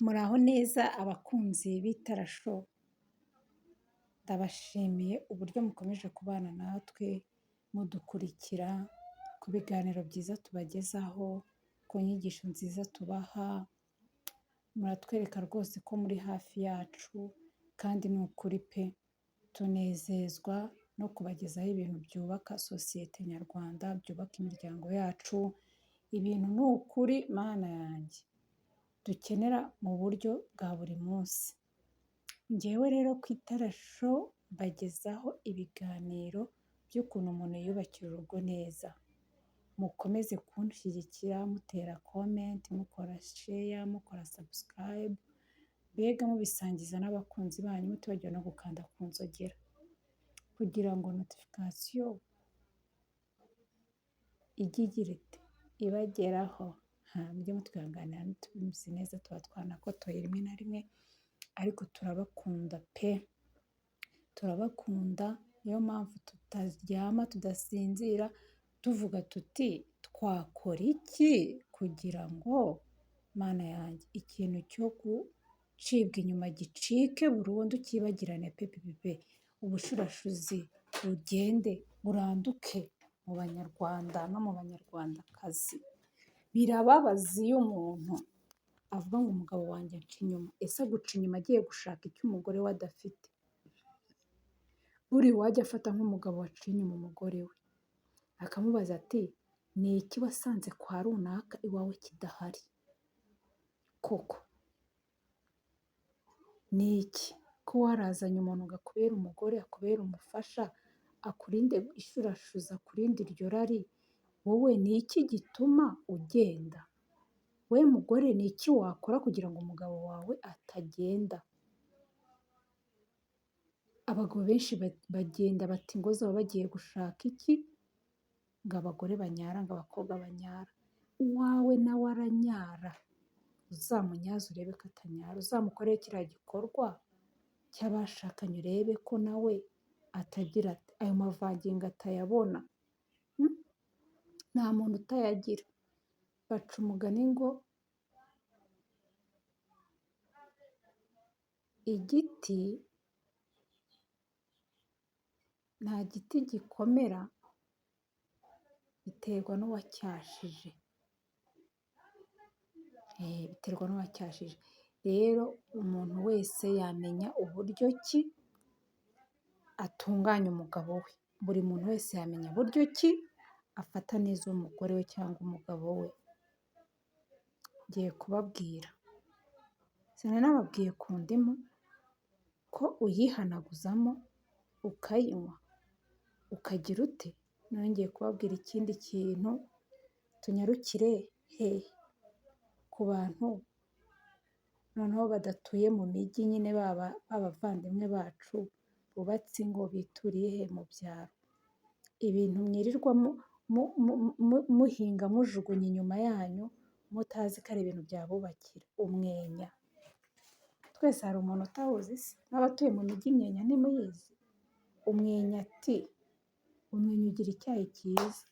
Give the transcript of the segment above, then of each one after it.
Muraho neza abakunzi b'Itara Show, ndabashimiye uburyo mukomeje kubana natwe mudukurikira ku biganiro byiza tubagezaho, ku nyigisho nziza tubaha, muratwereka rwose ko muri hafi yacu kandi ni ukuri pe, tunezezwa no kubagezaho ibintu byubaka sosiyete nyarwanda, byubaka imiryango yacu, ibintu ni ukuri mana yanjye dukenera mu buryo bwa buri munsi. Njyewe rero ku Itara Show mbagezaho ibiganiro by'ukuntu umuntu yubakira urugo neza. Mukomeze kunshyigikira mutera comment, mukora share, mukora subscribe, mbega mubisangiza n'abakunzi banyu, mutibagiwe no gukanda ku nzogera kugira ngo notification ijye igira ite ibageraho. Mujye mutwihanganira ntitubizi neza, tuba twanakotoye rimwe na rimwe, ariko turabakunda pe, turabakunda. Niyo mpamvu tutaryama tudasinzira tuvuga tuti twakora iki kugira ngo mana yanjye ikintu cyo gucibwa inyuma gicike burundu, cyibagirane pe, ubushurashuzi bugende buranduke mu banyarwanda no mu banyarwandakazi. Birababaza iyo umuntu avuga ngo umugabo wanjye anca inyuma. Ese aguca inyuma agiye gushaka icyo umugore we adafite? Buri wajya afata nk'umugabo waciye inyuma umugore we akamubaza ati ni iki wasanze kwa runaka iwawe kidahari? Koko ni iki ko warazanye umuntu ngo akubere umugore, akubere umufasha, akurinde ishurashuza, akurinde iryo rari? Wowe ni iki gituma ugenda? We mugore ni iki wakora kugira ngo umugabo wawe atagenda? Abagabo benshi bagenda bati ingo zabo bagiye gushaka iki? Ngo abagore banyara, ngo abakobwa banyara. Uwawe nawe aranyara, uzamunyaze urebe ko atanyara, uzamukorere kiriya gikorwa cy'abashakanye urebe ko nawe atagira ayo mavangingo atayabona. Nta muntu utayagira. Baca umugani ngo igiti, nta giti gikomera biterwa n'uwacyashije. Biterwa n'uwacyashije. Rero umuntu wese yamenya uburyo ki atunganya umugabo we. Buri muntu wese yamenya uburyo ki afata neza umugore we cyangwa umugabo we. Ngiye kubabwira, sinari nababwiye ku ndimu ko uyihanaguzamo ukayinywa ukagira ute? None ngiye kubabwira ikindi kintu, tunyarukire hehe? Ku bantu noneho badatuye mu mijyi, nyine baba abavandimwe bacu bubatse ingo bituriye he mu byaro. Ibintu mwirirwa muhinga mujugunya inyuma yanyu mutazi ko ari ibintu byabubakira. Umwenya, twese hari umuntu utawuzi se? N'abatuye mu mijyi imyenya ntimuyizi? Umwenya ati umwenya ugira icyayi cyiza.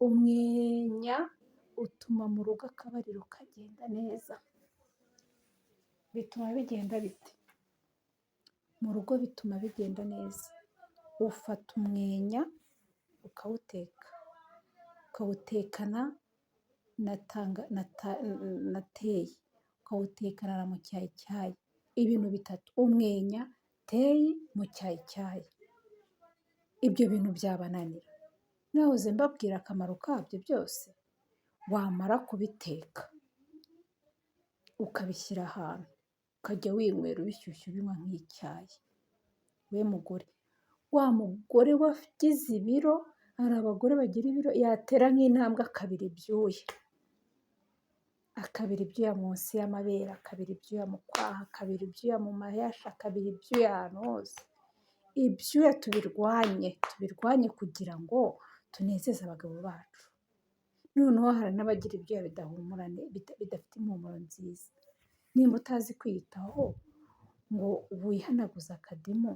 Umwenya utuma mu rugo akabariro kagenda neza. Bituma bigenda bite? Mu rugo bituma bigenda neza. Ufata umwenya ukawuteka, ukawutekana na teyi, ukawutekana na mucyayicyayi. Ibintu bitatu: umwenya, teyi, mucyayicyayi. Ibyo bintu byabananira? Nahoze mbabwira akamaro kabyo byose. Wamara kubiteka ukabishyira ahantu, ukajya winywera ubishyushye ubinywa nk'icyayi. We mugore, wa mugore wagize ibiro, hari abagore bagira ibiro, yatera nk'intambwe akabira ibyuya. Akabira ibyuya munsi y'amabere, akabira ibyuya mu kwaha, akabira ibyuya mu mayasha, akabira ibyuya ahantu hose. Ibyuya tubirwanye kugira ngo tunezeze abagabo bacu. Noneho hari n'abagira ibyuya bidafite impumuro nziza. Nimba utazi kwiyitaho ngo wihanaguze akadimu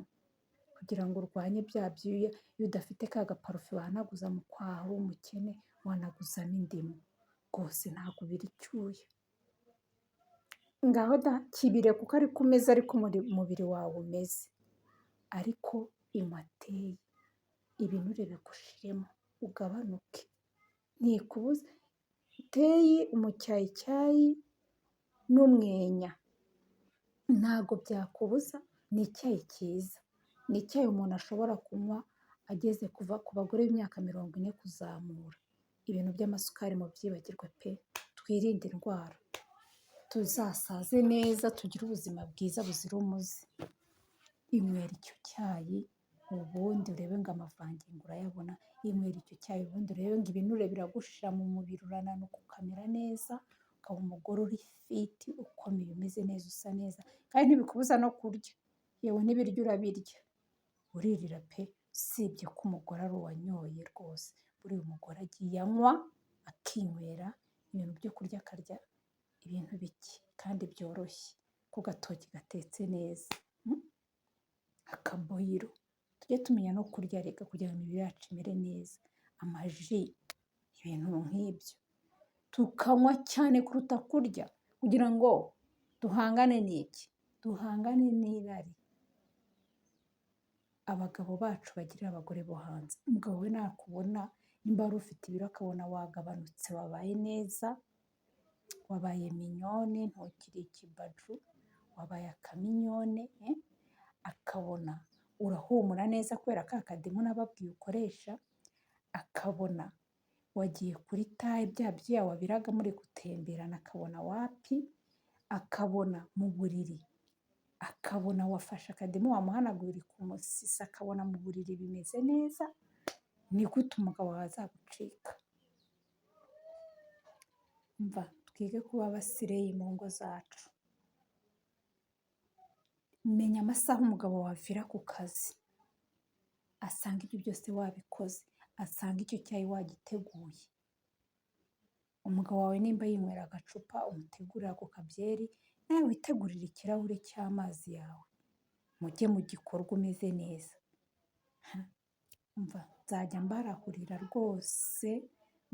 kugira ngo urwanye bya byuya, iyo udafite ka gaparufe wahanaguza mu kwaha w'umukene, wanaguzamo indimu. Rwose ntabwo ubira icyuya. ngaho da kibire kuko ariko umeze ariko umubiri wawe umeze, ariko inywa teyi ibinure bigushiremo ugabanuke, ntikubuza teyi, umucyayicyayi n'umwenya ntabwo byakubuza, ni icyayi cyiza, ni icyayi umuntu ashobora kunywa ageze kuva ku bagore b'imyaka 40 kuzamura. Ibintu by'amasukari mubyibagirwe pe, twirinde indwara tuzasaze neza tugire ubuzima bwiza buzira umuze. Inywera icyo cyayi ubundi urebe ngo amavangingo urayabona, inywera icyo cyayi ubundi urebe ngo ibinure biragushira mu mubiri, urananuka ukamera neza, ukaba umugore uri fiti ukomeye umeze neza usa neza, kandi ntibikubuza no kurya, yewe n'ibiryo urabirya uririra pe, usibye ko umugore ari uwanyoye rwose, buriya umugore agiye anywa akinywera ibintu byo kurya, akarya ibintu bike kandi byoroshye, ku gatoki gatetse neza, akaboyiro. Tujye tumenya no kurya reka kugira ngo imibiri yacu imere neza, amaji, ibintu nk'ibyo tukanywa cyane kuruta kurya, kugira ngo duhangane n'iki? Duhangane n'irari abagabo bacu bagirira abagore bo hanze. Umugabo we nakubona nimba wari ufite ibiro akabona wagabanutse, wabaye neza, wabaye minyone, ntukiri ikibaju, wabaye akaminyone, akabona urahumura neza kubera ka kadimu nababwiye ukoresha, akabona wagiye kuri taye bya byuya wabiraga muri gutemberana, akabona wapi, akabona mu buriri, akabona wafashe akadimu wamuhanagura ku musisa, akabona mu buriri bimeze neza, ni gute umugabo wawe azagucika? Umva, twige kuba abasireyi mu ngo zacu. Menya amasaha umugabo wavira ku kazi, asanga ibyo byose wabikoze, asanga icyo cyayi wagiteguye. Umugabo wawe nimba yinywera agacupa, umutegurira ako kabyeri, nawe witegurira ikirahure cy'amazi yawe, mujye mu gikorwa umeze neza. Umva, nzajya mbarahurira rwose,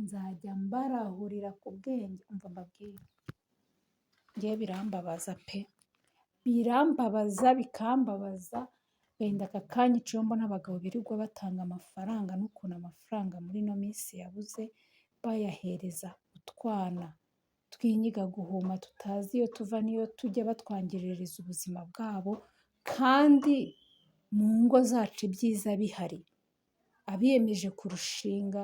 nzajya mbarahurira ku bwenge. Umva mbabwire, ngewe birambabaza pe, birambabaza bikambabaza, wenda aka kanya iciye mbona abagabo birirwa batanga amafaranga, n'ukuntu amafaranga muri ino minsi yabuze, bayahereza utwana twinyiga guhuma tutazi iyo tuva n'iyo tujya, batwangiririza ubuzima bwabo, kandi mu ngo zacu ibyiza bihari. Abiyemeje kurushinga,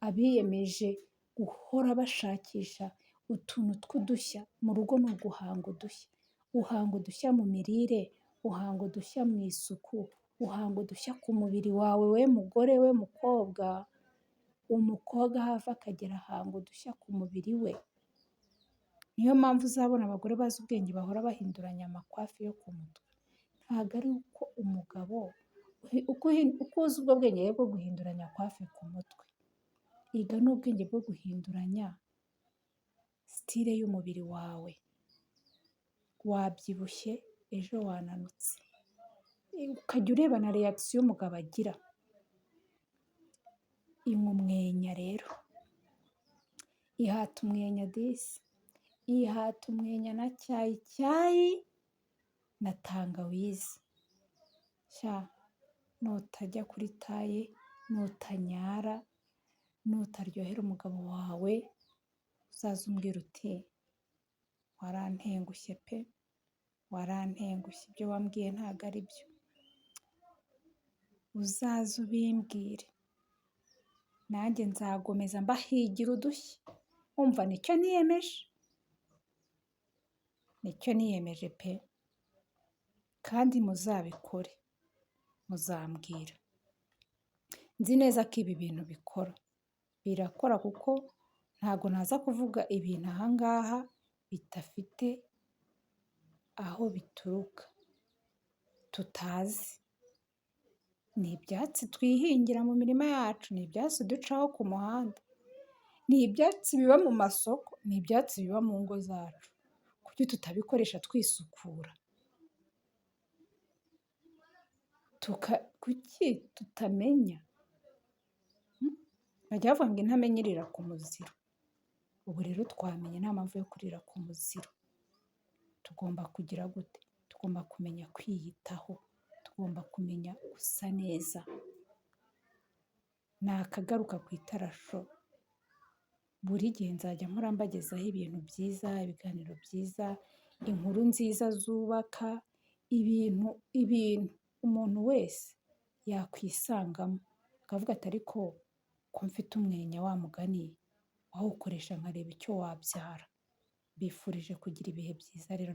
abiyemeje guhora bashakisha utuntu tw'udushya mu rugo, ni uguhanga udushya, uhanga udushya mu mirire, uhanga udushya mu isuku, uhanga udushya ku mubiri wawe, we mugore, we mukobwa, umukobwa aho ava akagera ahanga udushya ku mubiri we. Niyo mpamvu uzabona abagore bazi ubwenge bahora bahinduranya amakwafi yo ku mutwe. Ntabwo ari uko umugabo uko uzi ubwo bwenge bwo guhinduranya kwafi ku mutwe, iga n'ubwenge bwo guhinduranya sitire y'umubiri wawe. Wabyibushye ejo wananutse, ukajya ureba na reakisiyo umugabo agira. Inywa umwenya rero, ihata umwenya disi, ihata umwenya na cyayicyayi na tangawizi. Sha, nutajya kuri taye, nutanyara, nutaryohera umugabo wawe, uzaze umbwira uti warantengushye pe, warantengushye, ibyo wambwiye ntabwo ari byo. Uzaze ubimbwire, nanjye nzagomeza mbahigira udushya. Umva, nicyo niyemeje, nicyo niyemeje pe, kandi muzabikore, muzambwira. Nzi neza ko ibi bintu birakora, kuko ntabwo naza kuvuga ibintu ahangaha bidafite aho bituruka tutazi. Ni ibyatsi twihingira mu mirima yacu, ni ibyatsi ducaho ku muhanda, ni ibyatsi biba mu masoko, ni ibyatsi biba mu ngo zacu. Kuki tutabikoresha twisukura? Kuki tutamenya? Bajya bavuga ngo intamenya irira ku muziro. Ubu rero twamenye, nta mpamvu yo kurira ku muziro. tugomba kugira gute? Tugomba kumenya kwiyitaho, tugomba kumenya gusa neza. Nakagaruka ku itarasho, buri gihe nzajya mpora mbagezaho ibintu byiza, ibiganiro byiza, inkuru nziza zubaka, ibintu umuntu wese yakwisangamo akavuga ati ariko ko mfite umwenya wa mugani wawukoresha nkareba icyo wabyara. Mbifurije kugira ibihe byiza rero.